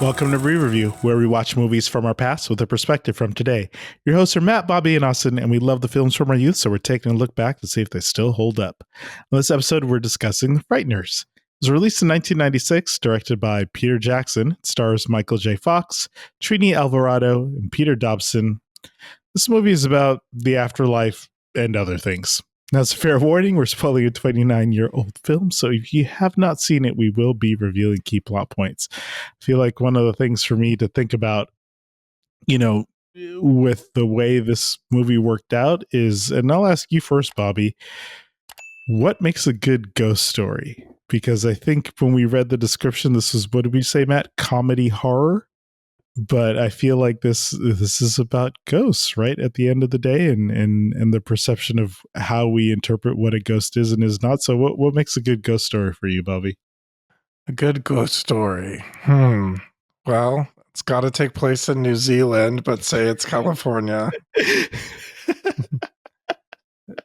Welcome to Re-Review, where we watch movies from our past with a perspective from today. Your hosts are Matt, Bobby, and Austin, and we love the films from our youth, so we're taking a look back to see if they still hold up. On this episode, we're discussing The Frighteners. It was released in 1996, directed by Peter Jackson. It stars Michael J. Fox, Trini Alvarado, and Peter Dobson. This movie is about the afterlife and other things. Now, as a fair warning, we're spoiling a 29-year-old film, so if you have not seen it, we will be revealing key plot points. I feel like one of the things for me to think about, with the way this movie worked out is, and I'll ask you first, Bobby, what makes a good ghost story? Because I think when we read the description, this was, what did we say, Matt? Comedy horror? But I feel like this is about ghosts, right? At the end of the day, and the perception of how we interpret what a ghost is and is not. So what makes a good ghost story for you, Bobby? A good ghost story. Well, it's got to take place in New Zealand, but say it's California.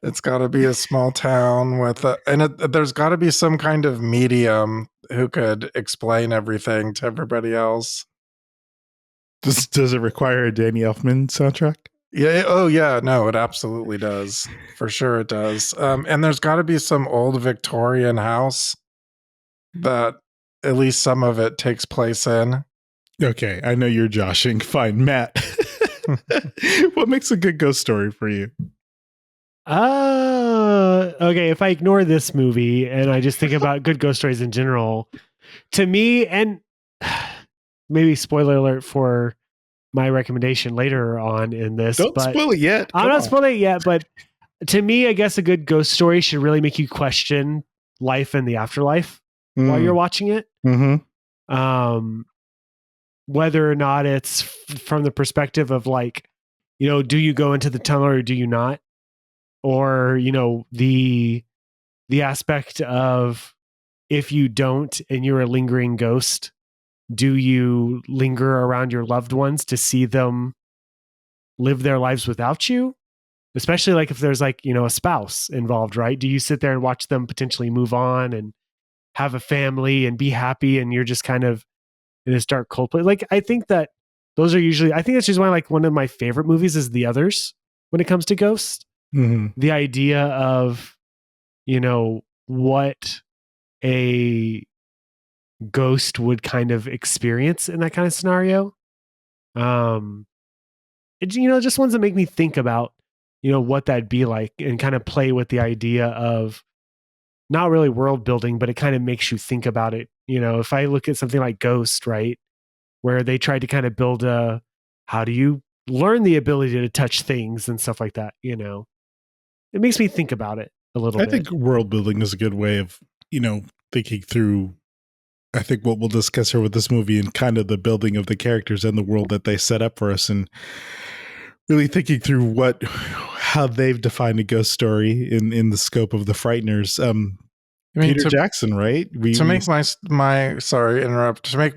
It's got to be a small town with there's got to be some kind of medium who could explain everything to everybody else. Does it require a Danny Elfman soundtrack? Yeah. Oh, yeah. No, it absolutely does. For sure it does. And there's got to be some old Victorian house that at least some of it takes place in. Okay, I know you're joshing. Fine, Matt. What makes a good ghost story for you? Okay, if I ignore this movie and I just think about good ghost stories in general, to me, and maybe spoiler alert for my recommendation later on in this. Don't spoil it yet. I'm not spoiling it yet, but to me, I guess a good ghost story should really make you question life and the afterlife while you're watching it. Mm-hmm. Whether or not it's from the perspective of like, do you go into the tunnel or do you not? Or, the aspect of if you don't and you're a lingering ghost, do you linger around your loved ones to see them live their lives without you? Especially like if there's like, a spouse involved, right? Do you sit there and watch them potentially move on and have a family and be happy and you're just kind of in this dark cold place? Like, I think that those are usually, I think that's just why like one of my favorite movies is The Others when it comes to ghosts. Mm-hmm. The idea of, what a ghost would kind of experience in that kind of scenario. It just ones that make me think about, what that'd be like and kind of play with the idea of not really world building, but it kind of makes you think about it. If I look at something like Ghost, right, where they tried to kind of build how do you learn the ability to touch things and stuff like that, it makes me think about it a little bit. I think world building is a good way of, thinking through, I think, what we'll discuss here with this movie and kind of the building of the characters and the world that they set up for us, and really thinking through how they've defined a ghost story in the scope of The Frighteners. Peter Jackson, right? To make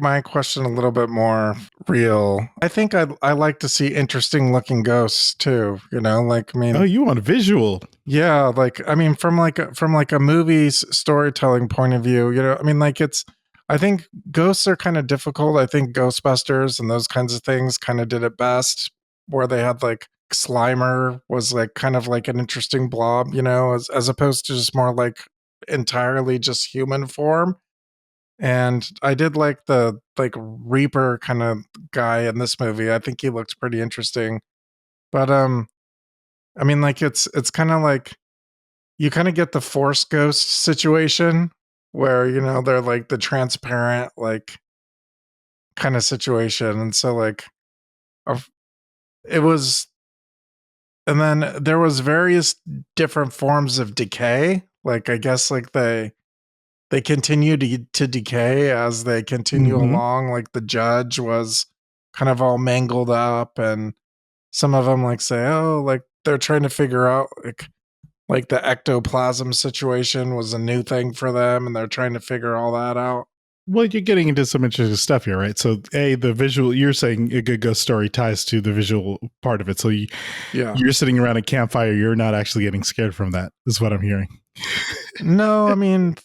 my question a little bit more real, I think I like to see interesting looking ghosts too. Oh, you want a visual? Yeah, from a movie's storytelling point of view, I think ghosts are kind of difficult. I think Ghostbusters and those kinds of things kind of did it best, where they had like Slimer was like kind of like an interesting blob, as opposed to just more like entirely just human form. And I did like the like Reaper kind of guy in this movie. I think he looked pretty interesting. But it's kind of like you kind of get the Force Ghost situation where they're like the transparent like kind of situation. And so like it was, and then there was various different forms of decay. Like, I guess like they continue to decay as they continue along. Like the judge was kind of all mangled up, and some of them like say, oh, like they're trying to figure out like the ectoplasm situation was a new thing for them, and they're trying to figure all that out. Well, you're getting into some interesting stuff here, right? So, the visual, you're saying a good ghost story ties to the visual part of it. So, you're sitting around a campfire, you're not actually getting scared from that, is what I'm hearing. No, I mean,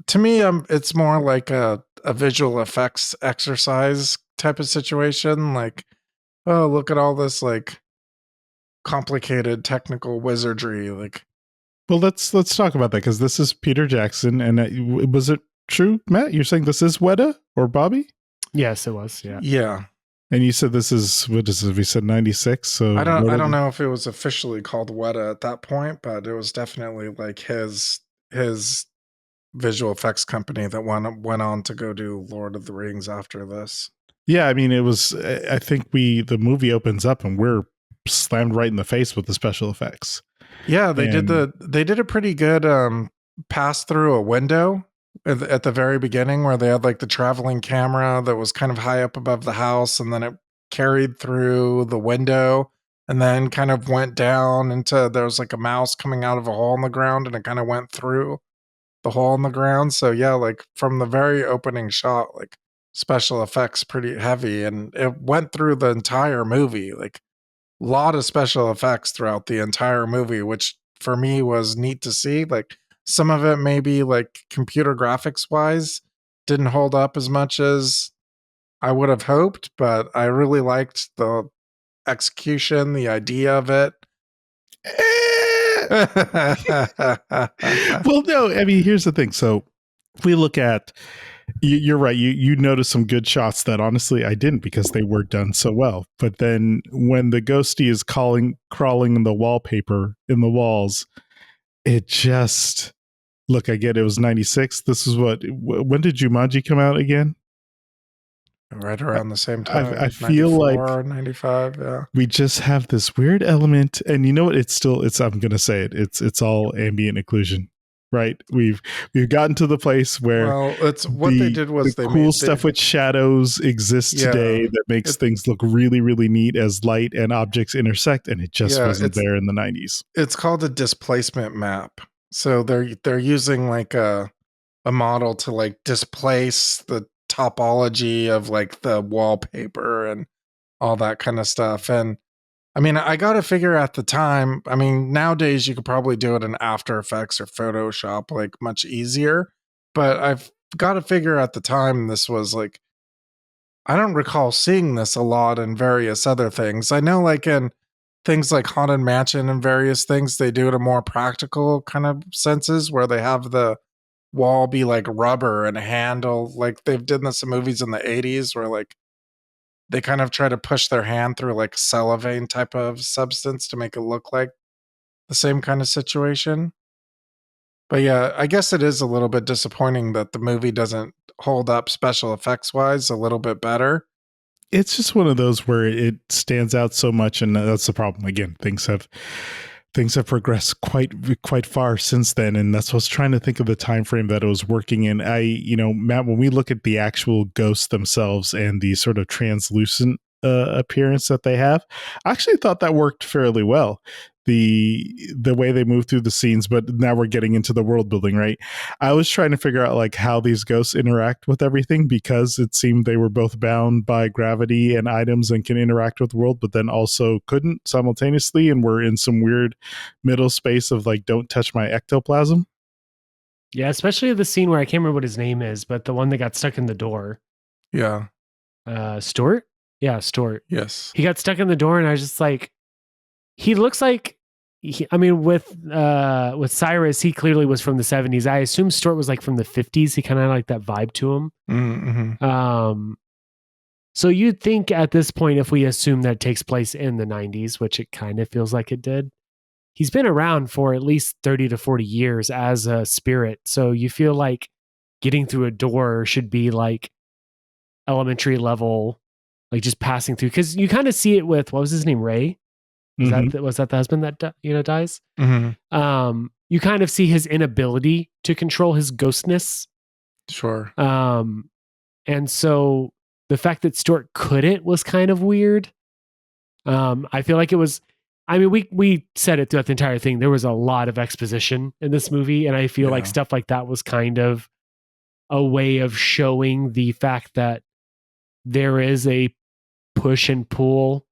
to me, it's more like a a visual effects exercise type of situation. Like, oh, look at all this like complicated technical wizardry. Like, Well, let's talk about that because this is Peter Jackson, and was it true, Matt? You're saying this is Weta or Bobby, Yes, it was. Yeah. yeah. and you said this is what is it? We said 96. So I don't know if it was officially called Weta at that point, but it was definitely like his visual effects company that went on to go do Lord of the Rings after this. Yeah, I mean, it was. I think the movie opens up and we're slammed right in the face with the special effects. Yeah, they did a pretty good pass through a window at the very beginning where they had like the traveling camera that was kind of high up above the house, and then it carried through the window and then kind of went down into there was like a mouse coming out of a hole in the ground, and it kind of went through the hole in the ground. So yeah, like from the very opening shot, like special effects pretty heavy, and it went through the entire movie. Like lot of special effects throughout the entire movie, which for me was neat to see. Like some of it maybe like computer graphics wise didn't hold up as much as I would have hoped, but I really liked the execution, the idea of it. Well, no, I mean, here's the thing. So if we look at, you're right. You noticed some good shots that honestly I didn't because they were done so well. But then when the ghosty is crawling in the wallpaper in the walls, it just look. I get it was 96. This is when did Jumanji come out again? Right around the same time. I feel like 95. Yeah, we just have this weird element, and you know what? It's I'm gonna say it. It's all ambient occlusion. Right, we've gotten to the place where it's what they did was the cool stuff with shadows exists today that makes things look really, really neat as light and objects intersect, and it just wasn't there in the 90s. It's called a displacement map. So they're using like a model to like displace the topology of like the wallpaper and all that kind of stuff. And I mean, I got to figure at the time, I mean, nowadays you could probably do it in After Effects or Photoshop like much easier, but I've got to figure at the time this was like, I don't recall seeing this a lot in various other things. I know like in things like Haunted Mansion and various things, they do it in more practical kind of senses where they have the wall be like rubber and handle, like they've done this in movies in the 80s where like they kind of try to push their hand through like cellophane type of substance to make it look like the same kind of situation. But yeah, I guess it is a little bit disappointing that the movie doesn't hold up special effects wise a little bit better. It's just one of those where it stands out so much, and that's the problem. Again, things have progressed quite far since then, and that's what I was trying to think of the time frame that it was working in. Matt, when we look at the actual ghosts themselves and the sort of translucent appearance that they have, I actually thought that worked fairly well. The way they move through the scenes, but now we're getting into the world building, right? I was trying to figure out like how these ghosts interact with everything, because it seemed they were both bound by gravity and items and can interact with the world, but then also couldn't simultaneously, and we're in some weird middle space of like, don't touch my ectoplasm. Yeah, especially the scene where I can't remember what his name is, but the one that got stuck in the door. Yeah. Stuart? Yeah, Stuart. Yes. He got stuck in the door, and I was just like, he looks like, with Cyrus, he clearly was from the 70s. I assume Stuart was like from the 50s. He kind of had like that vibe to him. Mm-hmm. So you'd think at this point, if we assume that it takes place in the 90s, which it kind of feels like it did, he's been around for at least 30 to 40 years as a spirit. So you feel like getting through a door should be like elementary level, like just passing through. Because you kind of see it with, what was his name, Ray? Was that the husband that dies? Mm-hmm. You kind of see his inability to control his ghostness. Sure. And so the fact that Stuart couldn't was kind of weird. I feel like it was. I mean, we said it throughout the entire thing. There was a lot of exposition in this movie, and I feel like stuff like that was kind of a way of showing the fact that there is a push and pull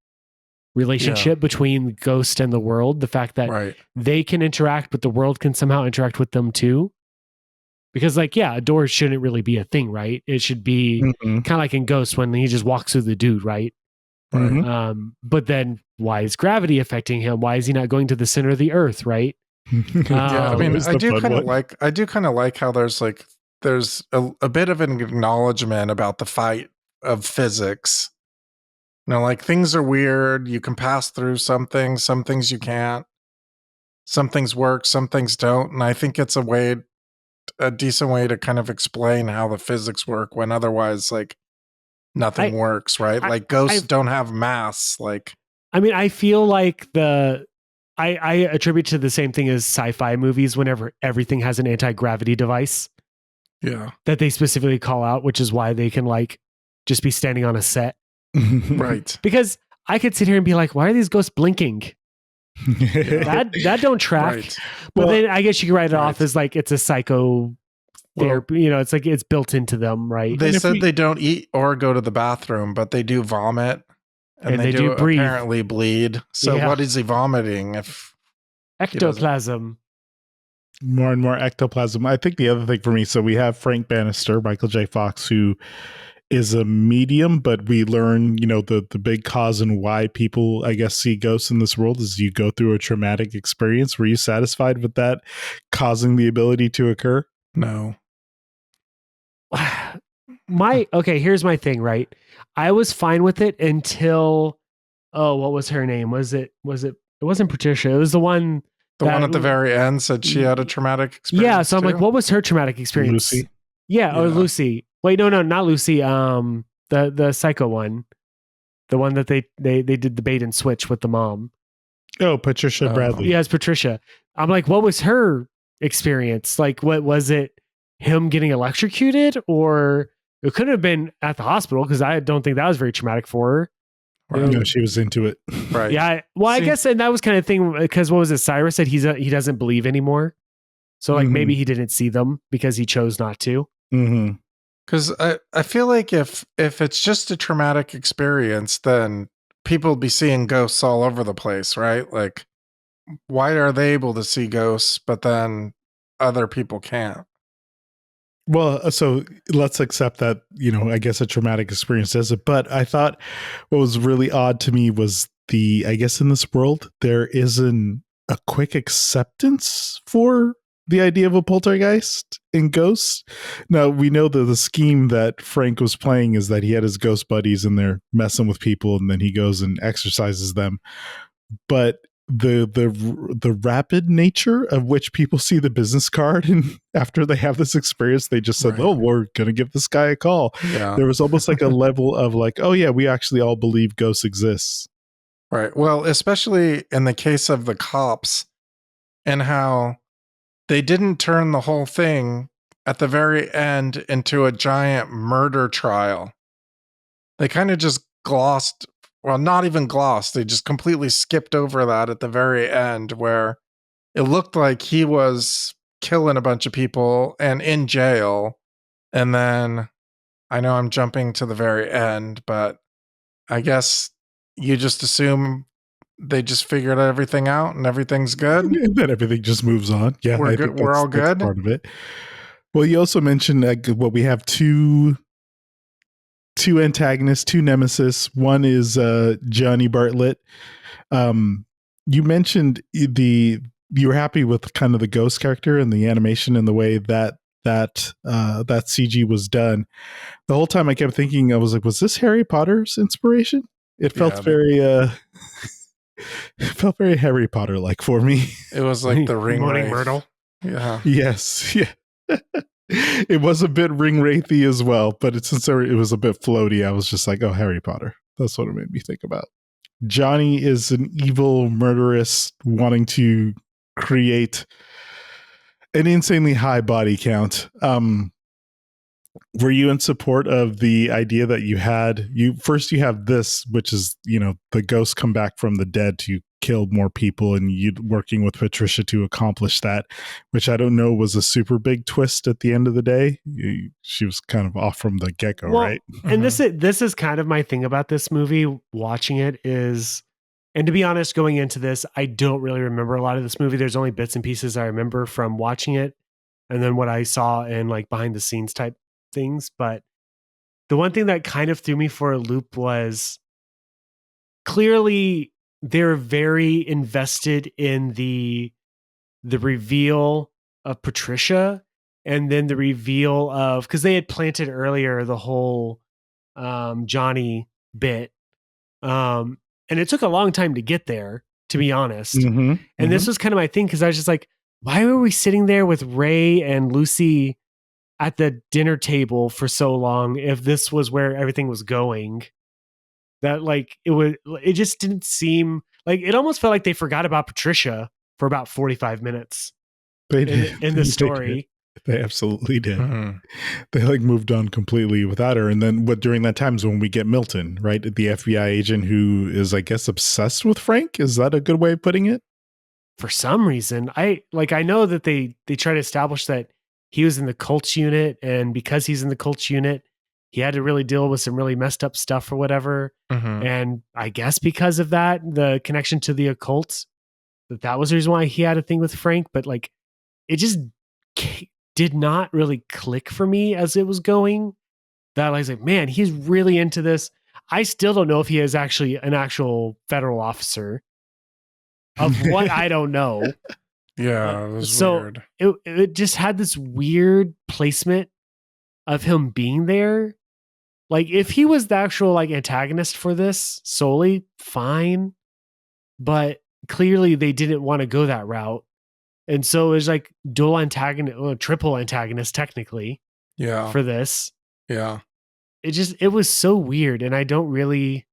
relationship between the ghost and the world. The fact that they can interact, but the world can somehow interact with them too. Because like, yeah, a door shouldn't really be a thing, right? It should be Mhm. kind of like in Ghost when he just walks through the dude, right? Mhm. But then why is gravity affecting him? Why is he not going to the center of the earth, right? Yeah, I mean, Always the fun one. I do kind of like how there's a bit of an acknowledgement about the fight of physics. You know, like things are weird. You can pass through some things you can't. Some things work, some things don't. And I think it's a decent way to kind of explain how the physics work when otherwise, like, nothing works, right? Like ghosts don't have mass. Like, I mean, I feel like I attribute to the same thing as sci-fi movies whenever everything has an anti-gravity device yeah, that they specifically call out, which is why they can like just be standing on a set. right. Because I could sit here and be like, why are these ghosts blinking? That don't track. Right. But Well, then I guess you can write it off right. as like it's a psycho therapy. You know, it's like it's built into them, right? They And if said we- they don't eat or go to the bathroom, but they do vomit and they do breathe. apparently bleed. So Yeah. what is he vomiting if Ectoplasm. more and more ectoplasm. I think the other thing for me, so we have Frank Bannister, Michael J. Fox, who is a medium, but we learn, you know, the big cause and why people, I guess, see ghosts in this world is you go through a traumatic experience. Were you satisfied with that causing the ability to occur? no? Here's my thing, right? I was fine with it until what was her name? It wasn't Patricia. It was the one The one at the very end said she had a traumatic experience. Yeah, so I'm like, too? what was her traumatic experience? Lucy? Yeah, or Yeah. Lucy. Wait, no, not Lucy. The psycho one. The one that they did the bait and switch with the mom. Oh, Patricia Oh. Bradley. Yeah, it's Patricia. I'm like, what was her experience? Like, what was it? Him getting electrocuted, or it could have been at the hospital because I don't think that was very traumatic for her. Right. No, she was into it. Right. Yeah. Well, I See- guess, and that was kind of thing because what was it? Cyrus said he doesn't believe anymore. So like Mhm. maybe he didn't see them because he chose not to. Mm-hmm. Because I feel like if it's just a traumatic experience, then people would be seeing ghosts all over the place, right? Like, why are they able to see ghosts, but then other people can't? Well, so let's accept that, you know, I guess a traumatic experience does it. But I thought what was really odd to me was I guess in this world, there isn't a quick acceptance for the idea of a poltergeist in ghosts. Now, we know that the scheme that Frank was playing is that he had his ghost buddies and they're messing with people and then he goes and exorcises them. But the rapid nature of which people see the business card and after they have this experience they just said, Right. oh, we're gonna give this guy a call. Yeah. There was almost like a level of like, oh yeah, we actually all believe ghosts exist. Right. Well, especially in the case of the cops and how they didn't turn the whole thing at the very end into a giant murder trial. They kind of just glossed, well, not even glossed, they just completely skipped over that at the very end where it looked like he was killing a bunch of people and in jail. And then I know I'm jumping to the very end, but I guess you just assume they just figured everything out and everything's good. And then everything just moves on. Yeah, We're I good. think We're all that's good. part of it. Well, you also mentioned we have two antagonists, two nemesis. One is Johnny Bartlett. You mentioned you were happy with kind of the ghost character and the animation and the way that CG was done. The whole time I kept thinking, I was like, was this Harry Potter's inspiration? It felt Yeah. very it felt very Harry Potter like for me. It was like the ring Moaning wraith. Myrtle. Yeah. Yes, yeah. It was a bit ring wraithy as well, but since it was a bit floaty, I was just like, oh, Harry Potter. That's what it made me think about. Johnny is an evil murderess wanting to create an insanely high body count. Were you in support of the idea that you have this, which is, you know, the ghosts come back from the dead to kill more people and you working with Patricia to accomplish that, which I don't know was a super big twist at the end of the day. She was kind of off from the get-go, right? And this is kind of my thing about this movie, watching it is, and to be honest, going into this, I don't really remember a lot of this movie. There's only bits and pieces I remember from watching it. and then what I saw in like behind the scenes type things. But the one thing that kind of threw me for a loop was clearly they're very invested in the reveal of Patricia, and then the reveal of, because they had planted earlier the whole Johnny bit, and it took a long time to get there, to be honest. And this was kind of my thing, because I was just like, why were we sitting there with Ray and Lucy at the dinner table for so long if this was where everything was going? That like it just didn't seem like, it almost felt like they forgot about Patricia for about 45 minutes in the story. They absolutely did. They like moved on completely without her. And then during that time is when we get Milton, right? The FBI agent who is, I guess, obsessed with Frank. Is that a good way of putting it? For some reason, I know that they try to establish that he was in the Colts unit, and because he's in the Colts unit, he had to really deal with some really messed up stuff or whatever. And I guess because of that, the connection to the occult, that was the reason why he had a thing with Frank. But like, it just did not really click for me as it was going. That I was like, man, he's really into this. I still don't know if he is actually an actual federal officer. Of what, I don't know. Yeah, it was so weird. It just had this weird placement of him being there. Like, if he was the actual like antagonist for this solely, fine. But clearly they didn't want to go that route. And so it was like dual antagonist, triple antagonist technically. Yeah. For this. Yeah. It was so weird. And I don't really,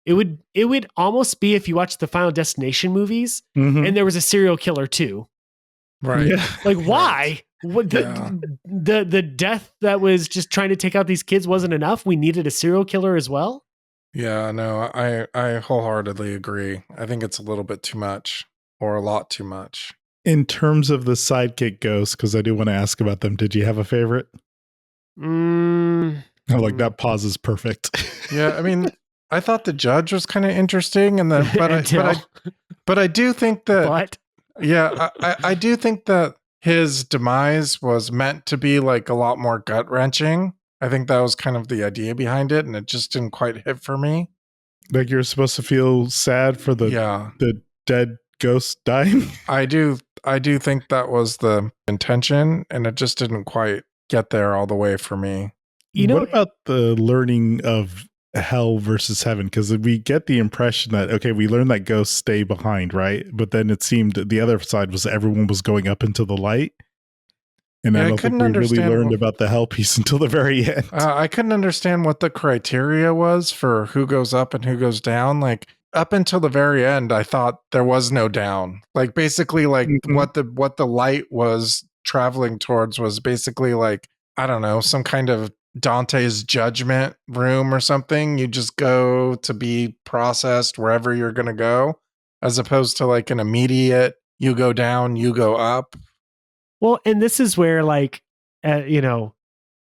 it would almost be if you watch the Final Destination movies and there was a serial killer too. Right. Yeah. Like, why? What the death that was just trying to take out these kids wasn't enough? We needed a serial killer as well? Yeah, no, I wholeheartedly agree. I think it's a little bit too much, or a lot too much. In terms of the sidekick ghosts, because I do want to ask about them, did you have a favorite? Like, that pause is perfect. Yeah, I mean, I thought the judge was kind of interesting, and then but I do think that I do think that his demise was meant to be like a lot more gut wrenching. I think that was kind of the idea behind it, and it just didn't quite hit for me. Like, you're supposed to feel sad for the dead ghost dying. I do think that was the intention, and it just didn't quite get there all the way for me. What about the learning of hell versus heaven? Because we get the impression that, okay, we learned that ghosts stay behind, right? But then it seemed the other side was everyone was going up into the light. And I don't think we really learned about the hell piece until the very end. I couldn't understand what the criteria was for who goes up and who goes down. Like, up until the very end, I thought there was no down. Like, basically, like what the light was traveling towards was basically like, I don't know, some kind of Dante's judgment room or something. You just go to be processed wherever you're going to go, as opposed to like an immediate, you go down, you go up. Well, and this is where like, and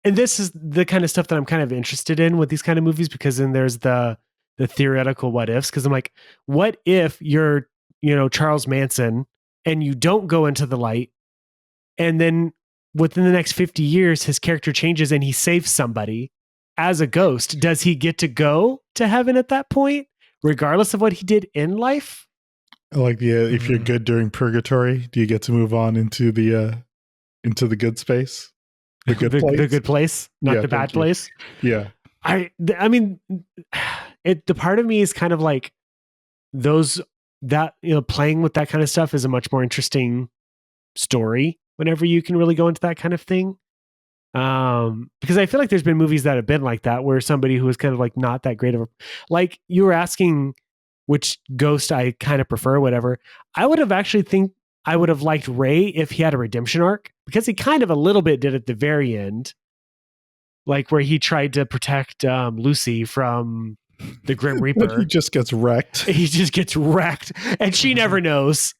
this is the kind of stuff that I'm kind of interested in with these kind of movies, because then there's the theoretical what ifs. Because I'm like, what if you're, Charles Manson and you don't go into the light, and then within the next 50 years, his character changes and he saves somebody as a ghost. Does he get to go to heaven at that point, regardless of what he did in life? Like, if you're good during purgatory, do you get to move on into the good space? The good place? The good place, not the bad place. Yeah. I mean, the part of me is kind of like playing with that kind of stuff is a much more interesting story whenever you can really go into that kind of thing. Because I feel like there's been movies that have been like that, where somebody who was kind of like not that great of like, you were asking which ghost I kind of prefer, whatever. I would have liked Ray if he had a redemption arc, because he kind of a little bit did at the very end, like where he tried to protect Lucy from the Grim Reaper. He just gets wrecked. And she never knows.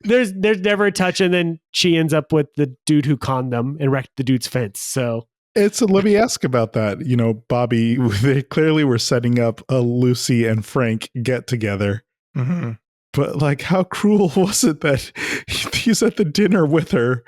There's never a touch, and then she ends up with the dude who conned them and wrecked the dude's fence. So let me ask about that. Bobby, they clearly were setting up a Lucy and Frank get together. But like, how cruel was it that he's at the dinner with her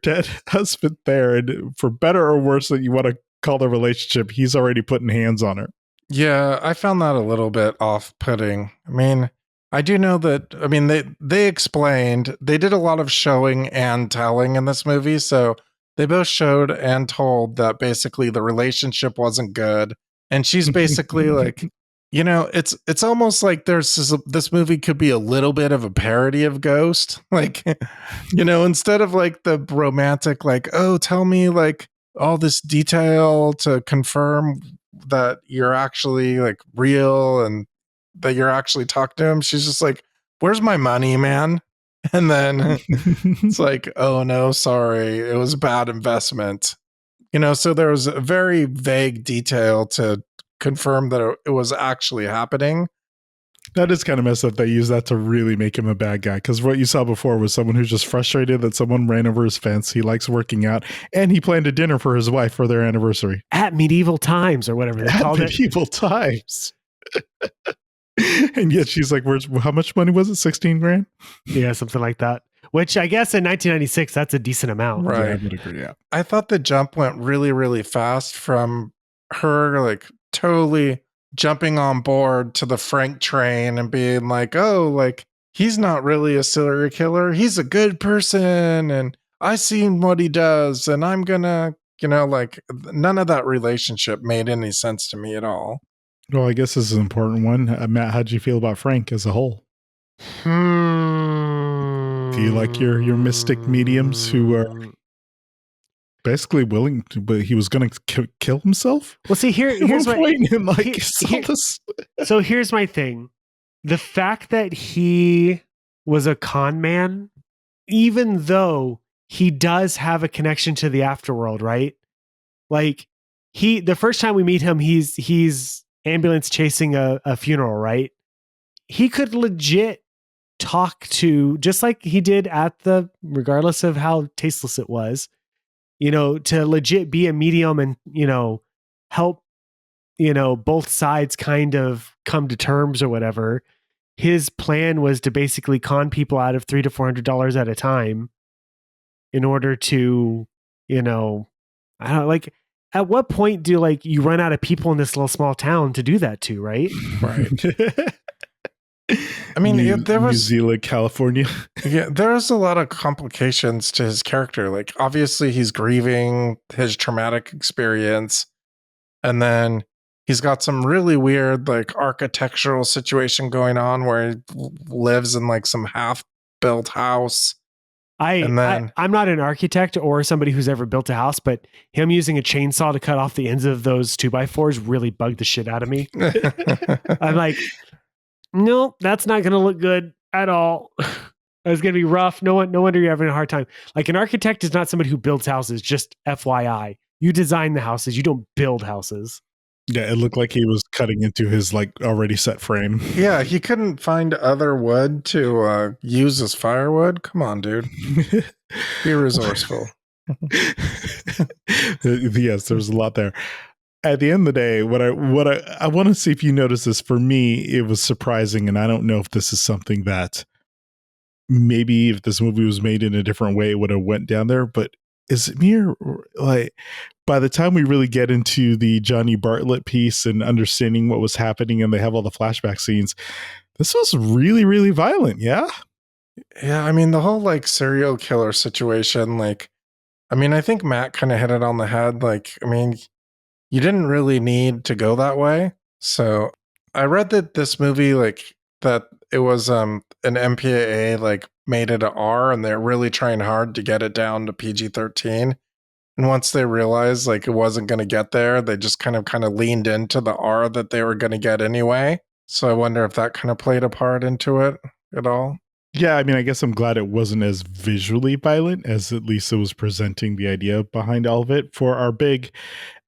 dead husband there, and for better or worse that you want to call the relationship, he's already putting hands on her. Yeah, I found that a little bit off-putting. I mean, I do know that, I mean, they explained, they did a lot of showing and telling in this movie. So they both showed and told that basically the relationship wasn't good. And she's basically like, it's almost like this movie could be a little bit of a parody of Ghost. Like, instead of like the romantic, like, oh, tell me like all this detail to confirm that you're actually like real and that you're actually talking to him. She's just like, where's my money, man? And then it's like, oh no, sorry, it was a bad investment. So there was a very vague detail to confirm that it was actually happening. That is kind of messed up. They use that to really make him a bad guy. Because what you saw before was someone who's just frustrated that someone ran over his fence. He likes working out, and he planned a dinner for his wife for their anniversary at medieval times or whatever they called it. Medieval times. And yet she's like, how much money was it? 16 grand? Yeah, something like that. Which I guess in 1996, that's a decent amount. Right. Yeah, I would agree. Yeah. I thought the jump went really, really fast from her like totally jumping on board to the Frank train and being like, oh, like he's not really a serial killer. He's a good person. And I seen what he does. And I'm gonna, like none of that relationship made any sense to me at all. Well, I guess this is an important one. Matt, how'd you feel about Frank as a whole? Do you like your mystic mediums who are basically willing to, but he was going to kill himself? Well, see, here's my so here's my thing. The fact that he was a con man, even though he does have a connection to the afterworld, right? Like the first time we meet him, he's ambulance chasing a funeral, right? He could legit talk to, just like he did regardless of how tasteless it was, to legit be a medium and, help, both sides kind of come to terms or whatever. His plan was to basically con people out of $300 to $400 at a time in order to, I don't know, like, at what point do like you run out of people in this little small town to do that to, right? Right. I mean, there was New Zealand, California. Yeah, there was a lot of complications to his character. Like, obviously, he's grieving his traumatic experience, and then he's got some really weird, like, architectural situation going on where he lives in like some half-built house. I'm not an architect or somebody who's ever built a house, but him using a chainsaw to cut off the ends of those 2x4s really bugged the shit out of me. I'm like, no, that's not going to look good at all. It's going to be rough. No wonder you're having a hard time. Like, an architect is not somebody who builds houses, just FYI. You design the houses. You don't build houses. Yeah, it looked like he was cutting into his like already set frame. Yeah, he couldn't find other wood to use as firewood. Come on, dude. Be resourceful. Yes, there's a lot there. At the end of the day, what I want to see if you notice this. For me, it was surprising, and I don't know if this is something that maybe if this movie was made in a different way, it would have went down there. But is it me or like by the time we really get into the Johnny Bartlett piece and understanding what was happening, and they have all the flashback scenes, this was really, really violent. Yeah. Yeah, I mean, the whole like serial killer situation, like, I mean, I think Matt kind of hit it on the head. Like, I mean, you didn't really need to go that way. So I read that this movie, like, that it was an MPAA like made it a R, and they're really trying hard to get it down to PG-13. And once they realized like it wasn't going to get there, they just kind of leaned into the R that they were going to get anyway. So I wonder if that kind of played a part into it at all. Yeah, I mean, I guess I'm glad it wasn't as visually violent as at least it was presenting the idea behind all of it. For our big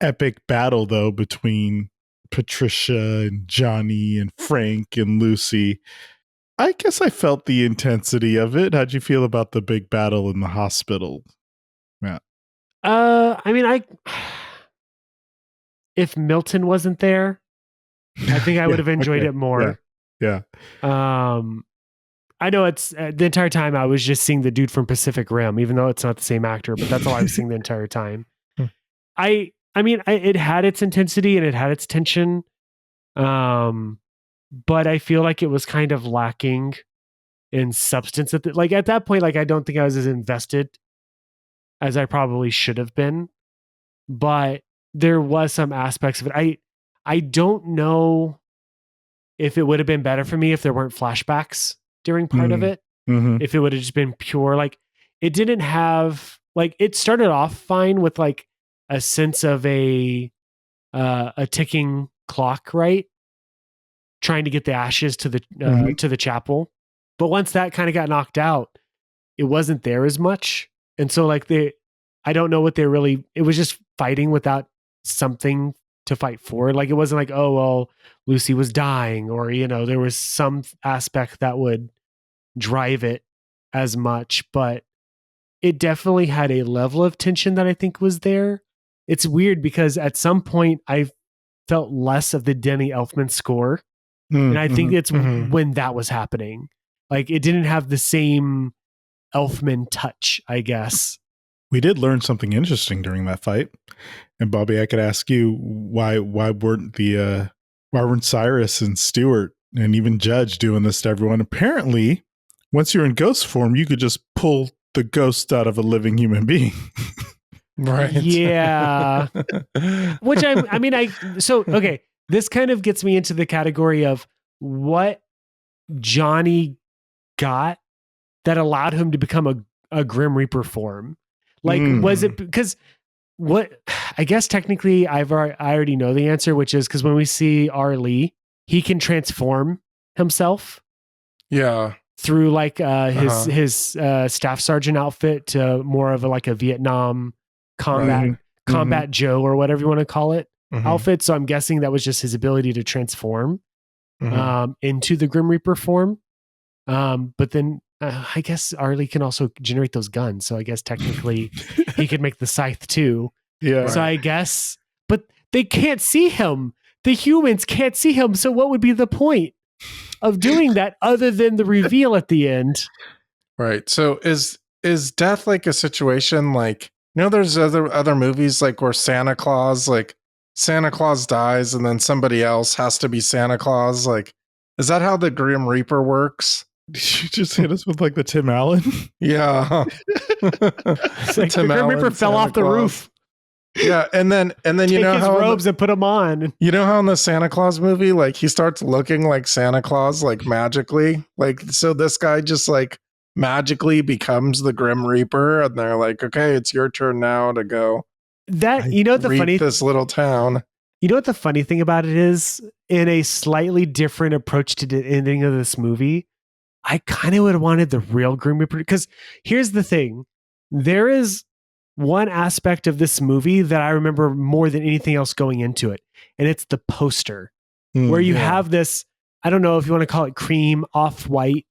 epic battle, though, between Patricia and Johnny and Frank and Lucy, I guess I felt the intensity of it. How'd you feel about the big battle in the hospital, Matt? I mean, if Milton wasn't there, I think I would have enjoyed it more. Yeah. I know it's the entire time I was just seeing the dude from Pacific Rim, even though it's not the same actor, but that's all I was seeing the entire time. I mean, it had its intensity and it had its tension. But I feel like it was kind of lacking in substance at that point. Like, I don't think I was as invested as I probably should have been, but there was some aspects of it. I don't know if it would have been better for me if there weren't flashbacks during part of it. Mm-hmm. If it would have just been pure, like, it didn't have, like, it started off fine with like a sense of a ticking clock, right? Trying to get the ashes to the chapel. But once that kind of got knocked out, it wasn't there as much. And so like I don't know what they really, it was just fighting without something to fight for. Like, it wasn't like, oh, well, Lucy was dying, or, you know, there was some aspect that would drive it as much, but it definitely had a level of tension that I think was there. It's weird because at some point I felt less of the Danny Elfman score. And I think it's when that was happening. Like, it didn't have the same Elfman touch, I guess. We did learn something interesting during that fight. And Bobby, I could ask you why weren't Cyrus and Stewart and even Judge doing this to everyone? Apparently, once you're in ghost form, you could just pull the ghost out of a living human being. Right. Yeah. Which okay. This kind of gets me into the category of what Johnny got that allowed him to become a Grim Reaper form. Like, was it because what, I guess technically I already know the answer, which is because when we see R. Lee, he can transform himself. Yeah. Through like his staff sergeant outfit to more of a Vietnam combat Joe, or whatever you want to call it, outfit. So I'm guessing that was just his ability to transform into the Grim Reaper form. But then I guess Arlie can also generate those guns. So I guess technically he could make the scythe too. Yeah. So I guess, but they can't see him. The humans can't see him. So what would be the point of doing that other than the reveal at the end? Right. So is death like a situation like, you know, there's other movies like where Santa Claus dies and then somebody else has to be Santa Claus. Like, is that how the Grim Reaper works? Did you just hit us with like the Tim Allen? Yeah. It's like the Grim Reaper fell off the roof. Yeah, and then you know his how robes and put them on. You know how in the Santa Claus movie, like he starts looking like Santa Claus, like magically, like so this guy just like magically becomes the Grim Reaper, and they're like, okay, it's your turn now to go. That, you know, this little town. You know what the funny thing about it is, in a slightly different approach to the ending of this movie, I kind of would have wanted the real Grim Reaper, because here's the thing. There is one aspect of this movie that I remember more than anything else going into it, and it's the poster, where you have this, I don't know if you want to call it cream, off-white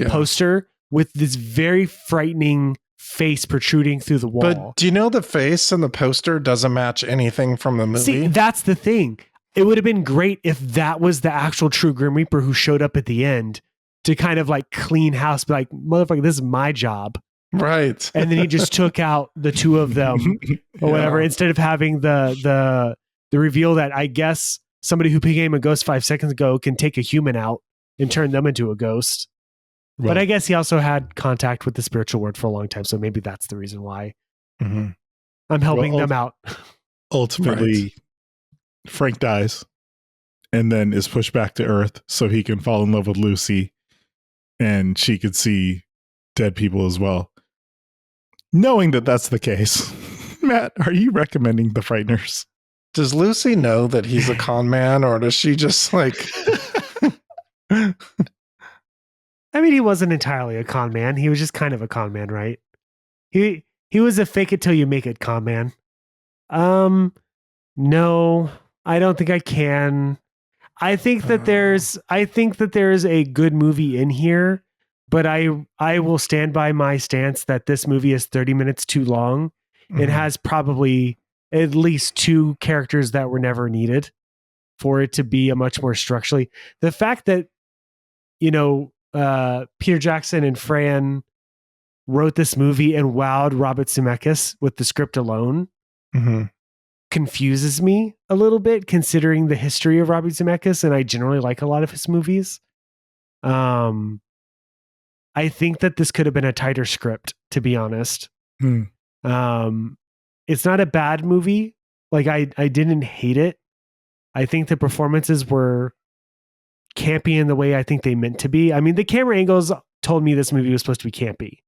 poster with this very frightening face protruding through the wall. But do you know the face in the poster doesn't match anything from the movie? See, that's the thing. It would have been great if that was the actual true Grim Reaper who showed up at the end to kind of like clean house, be like, motherfucker, this is my job. Right. And then he just took out the two of them or whatever, instead of having the reveal that I guess somebody who became a ghost 5 seconds ago can take a human out and turn them into a ghost. Right. But I guess he also had contact with the spiritual world for a long time. So maybe that's the reason why I'm helping them out. Ultimately, Frank dies and then is pushed back to Earth so he can fall in love with Lucy and she could see dead people as well. Knowing that that's the case, Matt, are you recommending The Frighteners? Does Lucy know that he's a con man, or does she just like... I mean, he wasn't entirely a con man. He was just kind of a con man, right? He was a fake it till you make it con man. No, I don't think I can. I think that there's a good movie in here, but I will stand by my stance that this movie is 30 minutes too long. It has probably at least two characters that were never needed for it to be a much more structurally. The fact that, you know, Peter Jackson and Fran wrote this movie and wowed Robert Zemeckis with the script alone confuses me a little bit, considering the history of Robert Zemeckis, and I generally like a lot of his movies. I think that this could have been a tighter script, to be honest. It's not a bad movie. Like I didn't hate it. I think the performances were campy in the way I think they meant to be. I mean, the camera angles told me this movie was supposed to be campy.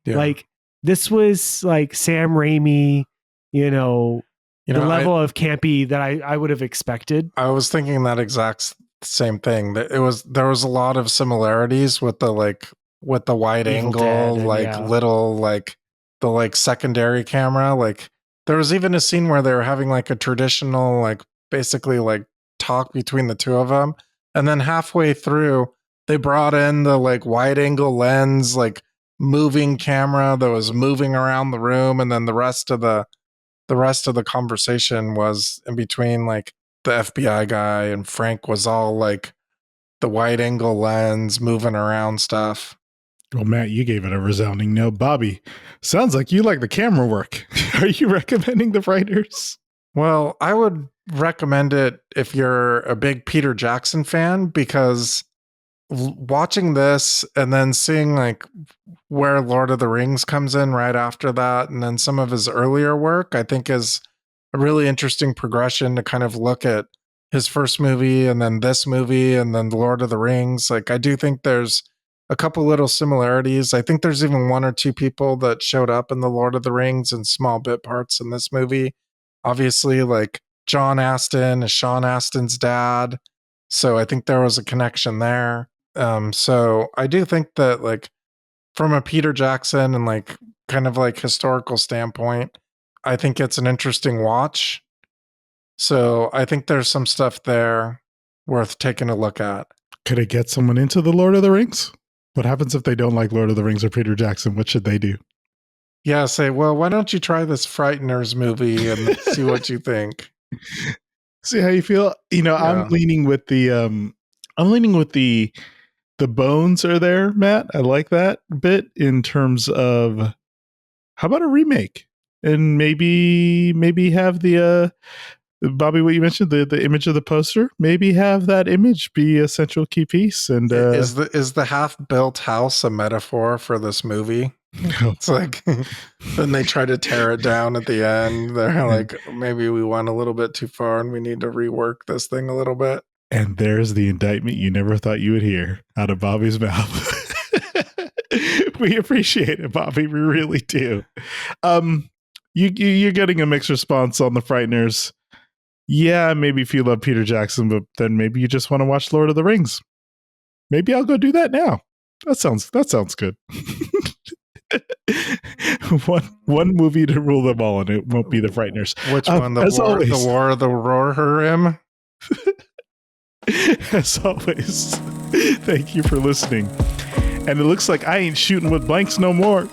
Yeah. Like this was like Sam Raimi, the level of campy that I would have expected. I was thinking that exact same thing. That there was a lot of similarities with the wide Evil angle, Dead, little the secondary camera. Like there was even a scene where they were having like a traditional basically talk between the two of them, and then halfway through they brought in the wide angle lens, moving camera that was moving around the room, and then the rest of the conversation was in between the FBI guy and Frank was all the wide angle lens moving around stuff. Well, Matt, you gave it a resounding no. Bobby, sounds like you like the camera work. Are you recommending The Frighteners? Well, I would recommend it if you're a big Peter Jackson fan, because watching this and then seeing where Lord of the Rings comes in right after that, and then some of his earlier work, I think is a really interesting progression to kind of look at his first movie and then this movie and then Lord of the Rings. I do think there's a couple little similarities. I think there's even one or two people that showed up in the Lord of the Rings in small bit parts in this movie. Obviously, John Astin is Sean Astin's dad. So I think there was a connection there. So I do think that from a Peter Jackson and kind of historical standpoint, I think it's an interesting watch. So I think there's some stuff there worth taking a look at. Could it get someone into the Lord of the Rings? What happens if they don't like Lord of the Rings or Peter Jackson? What should they do? Yeah, say, well, why don't you try this Frighteners movie and see what you think? See how you feel? Yeah. I'm leaning with the the bones are there, Matt. I like that bit in terms of how about a remake? And maybe have the Bobby, what you mentioned, the image of the poster, maybe have that image be a central key piece. And is the half-built house a metaphor for this movie? It's then they try to tear it down at the end. They're maybe we went a little bit too far and we need to rework this thing a little bit. And there's the indictment you never thought you would hear out of Bobby's mouth. We appreciate it, Bobby. We really do. You're getting a mixed response on The Frighteners. Yeah, maybe if you love Peter Jackson, but then maybe you just want to watch Lord of the Rings. Maybe I'll go do that now. That sounds good. one movie to rule them all, and it won't be The Frighteners. Which one? The War of the Rohirrim? As always, thank you for listening. And it looks like I ain't shooting with blanks no more.